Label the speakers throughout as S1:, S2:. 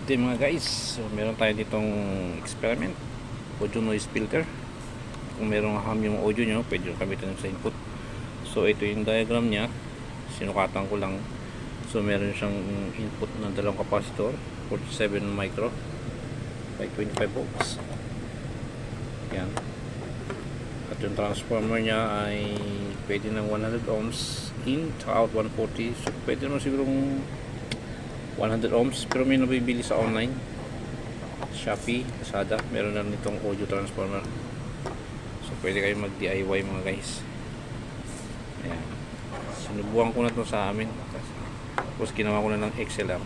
S1: day mga guys. So meron tayo ditong experiment, audio noise filter. Kung merong ham yung audio nyo, pwede nyo gamitin sa input. So ito yung diagram nya, sinukatan ko lang. So meron siyang input na dalawang capacitor, 47 micro by 25 volts. Yan. At yung transformer nya ay pwede ng 100 ohms in to out 140. So pwede naman sigurong 100 ohms, pero may nabibili sa online, Shopee, Lazada, meron na nitong audio transformer. So pwede kayo mag DIY mga guys. Ayan, sinubukan ko na to sa amin, tapos ginawa ko na ng XLR.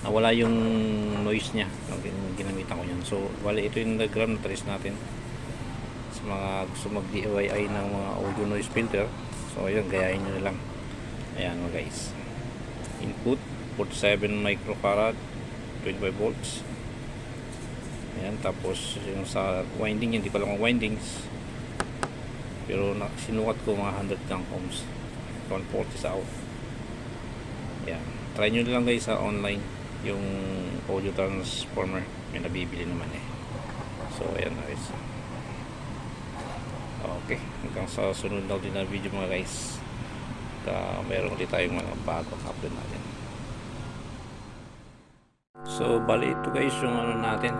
S1: Nawala yung noise nya nung ginamitan ko yun. So bali ito yung diagram na trace natin sa mga gusto mag DIY ng mga audio noise filter. So ayun, gayahin nyo na lang. Ayan mga guys, input 47 microfarad, 25 volts. Ayan, tapos yung sa winding, hindi ko alam kung windings, pero sinukat ko mga 100 lang ohms, 140 sa out. Ayan, try nyo lang guys sa online yung audio transformer, may nabibili naman eh. So ayan guys, okay, hanggang sa sunod na din na video mga guys. Meron ulit tayong mga bagong upload natin. So bali ito guys yung ano natin,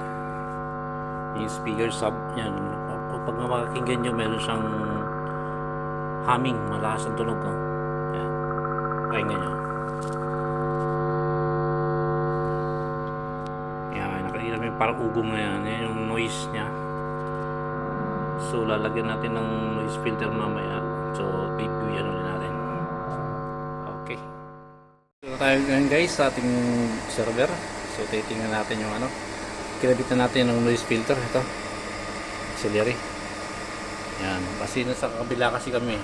S1: yung speaker sub. Yan, pag makakinggan nyo, meron siyang humming, malakas ang tunog. Yan, pakinggan nyo. Yan, nakikita mo yung parang ugong na yan. Yan yung noise nya. So lalagyan natin ng noise filter mamaya. So PPU ulit natin. Okay. So tayo ngayon guys sa ating server. So titingnan natin yung ano, kinabitan natin ng noise filter. Ito, auxiliary. Yan, kasi nasa kabila kasi kami,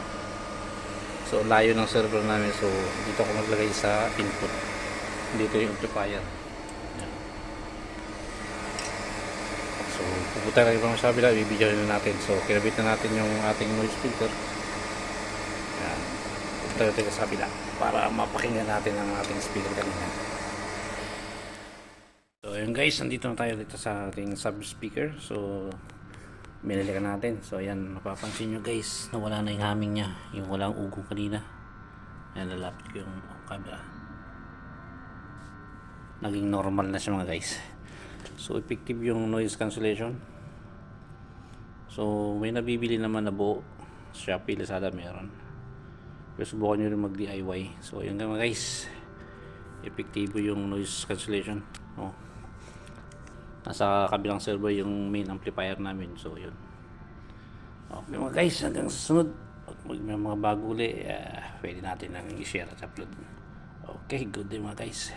S1: so layo ng server namin. So dito ako maglagay sa input, dito yung amplifier. Yan. So pupunta kayo sa kabila, bibigyan na natin. So kinabitan natin yung ating noise filter. Yan, pupunta tayo sa kabila para mapakinggan natin ang ating speaker kanina. So ayun guys, nandito na tayo dito sa ating sub speaker. So minalikan natin. So ayan, mapapansin nyo guys na wala na yung humming nya, yung walang ugong kanina. Ayan, lalapit ko yung camera, naging normal na siya mga guys. So effective yung noise cancellation. So may nabibili naman na buo, Shopee, Lazada meron. Pero subukan nyo rin mag DIY. So ayun nga mga guys, epektibo yung noise cancellation. Nasa kabilang server yung main amplifier namin. So yun. Okay mga guys, hanggang sa sunod, pag may mga bago uli, pwede natin nang i-share at upload. Okay, good day mga guys.